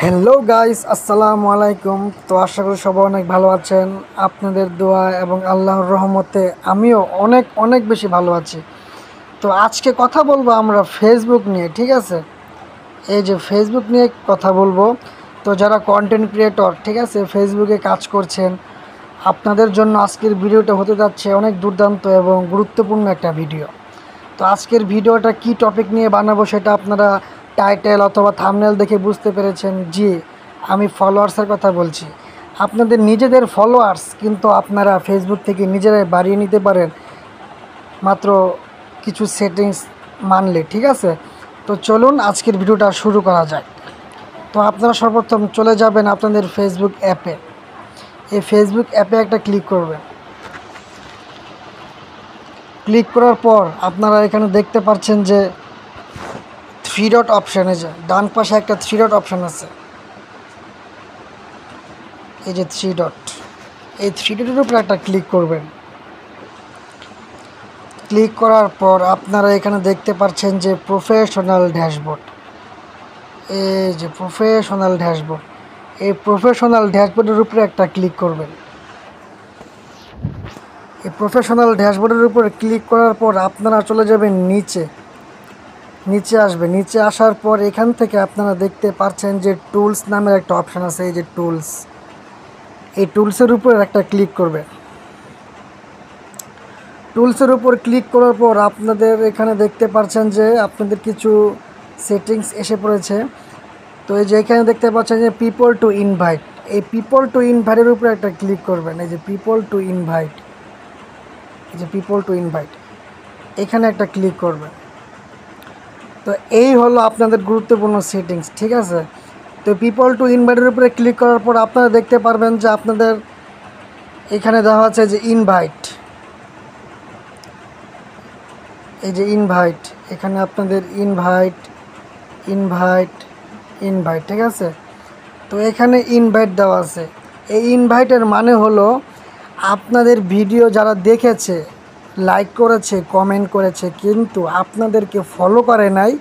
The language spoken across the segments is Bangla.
হ্যালো গাইস, আসসালামু আলাইকুম। তো আশা করি সবাই অনেক ভালো আছেন। আপনাদের দোয়া এবং আল্লাহর রহমতে আমিও অনেক অনেক বেশি ভালো আছি। তো আজকে কথা বলবো আমরা ফেসবুক নিয়ে, ঠিক আছে? এই যে ফেসবুক নিয়ে কথা বলবো। তো যারা কন্টেন্ট ক্রিয়েটর, ঠিক আছে, ফেসবুকে কাজ করছেন, আপনাদের জন্য আজকের ভিডিওটা হতে যাচ্ছে অনেক দুর্দান্ত এবং গুরুত্বপূর্ণ একটা ভিডিও। তো আজকের ভিডিওটা কি টপিক নিয়ে বানাবো সেটা আপনারা টাইটেল অথবা থাম্বনেল দেখে বুঝতে পেরেছেন। জি, আমি ফলোয়ার্সের কথা বলছি। আপনাদের নিজেদের ফলোয়ার্স কিন্তু আপনারা ফেসবুক থেকে নিজেরাই বাড়িয়ে নিতে পারেন মাত্র কিছু সেটিংস মানলে, ঠিক আছে? তো চলুন আজকের ভিডিওটা শুরু করা যায়। তো আপনারা সর্বপ্রথম চলে যাবেন আপনাদের ফেসবুক অ্যাপে। এই ফেসবুক অ্যাপে একটা ক্লিক করবেন। ক্লিক করার পর আপনারা এখানে দেখতে পাচ্ছেন যে থ্রি ডট অপশান, এই যে ডান পাশে একটা থ্রি ডট অপশান আছে, এই যে থ্রি ডট, এই থ্রি ডটের উপর একটা ক্লিক করবেন। ক্লিক করার পর আপনারা এখানে দেখতে পাচ্ছেন যে প্রফেশনাল ড্যাশবোর্ড, এই যে প্রফেশনাল ড্যাশবোর্ড, এই প্রফেশনাল ড্যাশবোর্ডের উপরে একটা ক্লিক করবেন। এই প্রফেশনাল ড্যাশবোর্ডের উপরে ক্লিক করার পর আপনারা চলে যাবেন নিচে, নিচে আসবে। নিচে আসার পর এখান থেকে আপনারা দেখতে পাচ্ছেন যে টুলস নামের একটা অপশান আছে, এই যে টুলস, এই টুলসের উপর একটা ক্লিক করবে। টুলসের উপর ক্লিক করার পর আপনাদের এখানে দেখতে পাচ্ছেন যে আপনাদের কিছু সেটিংস এসে পড়েছে। তো এই যে এখানে দেখতে পাচ্ছেন যে পিপল টু ইনভাইট, এই পিপল টু ইনভাইটের উপরে একটা ক্লিক করবেন। এই যে পিপল টু ইনভাইট, এই যে পিপল টু ইনভাইট, এখানে একটা ক্লিক করবেন। তো এই হলো আপনাদের গুরুত্বপূর্ণ সেটিংস, ঠিক আছে? তো পিপল টু ইনভাইটের উপরে ক্লিক করার পর আপনারা দেখতে পারবেন যে আপনাদের এখানে দেওয়া আছে যে ইনভাইট, এই যে ইনভাইট, এখানে আপনাদের ইনভাইট ইনভাইট ইনভাইট, ঠিক আছে? তো এখানে ইনভাইট দেওয়া আছে। এই ইনভাইটের মানে হলো আপনাদের ভিডিও যারা দেখেছে, লাইক করেছে, কমেন্ট করেছে, কিন্তু আপনাদেরকে ফলো করে নাই,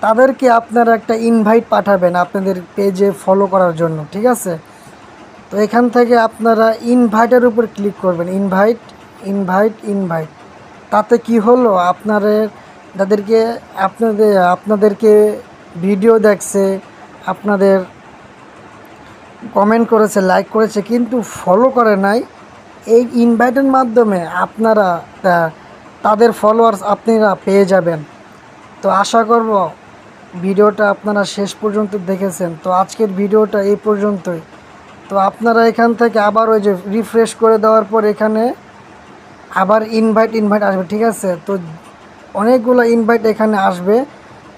তাদেরকে আপনারা একটা ইনভাইট পাঠাবেন আপনাদের পেজে ফলো করার জন্য, ঠিক আছে? তো এখান থেকে আপনারা ইনভাইটের উপর ক্লিক করবেন। ইনভাইট ইনভাইট ইনভাইট, তাতে কি হলো, যাদেরকে আপনাদেরকে ভিডিও দেখছে, আপনাদের কমেন্ট করেছে, লাইক করেছে, কিন্তু ফলো করে নাই, এই ইনভাইটের মাধ্যমে আপনারা তাদের ফলোয়ার্স আপনারা পেয়ে যাবেন। তো আশা করব ভিডিওটা আপনারা শেষ পর্যন্ত দেখেছেন। তো আজকের ভিডিওটা এই পর্যন্তই। তো আপনারা এখান থেকে আবার ওই যে রিফ্রেশ করে দেওয়ার পর এখানে আবার ইনভাইট ইনভাইট আসবে, ঠিক আছে? তো অনেকগুলো ইনভাইট এখানে আসবে।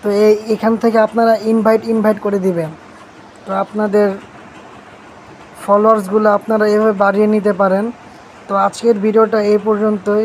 তো এখান থেকে আপনারা ইনভাইট ইনভাইট করে দিবেন। তো আপনাদের ফলোয়ার্সগুলো আপনারা এভাবে বাড়িয়ে নিতে পারেন। তো আজকের ভিডিওটা এই পর্যন্তই।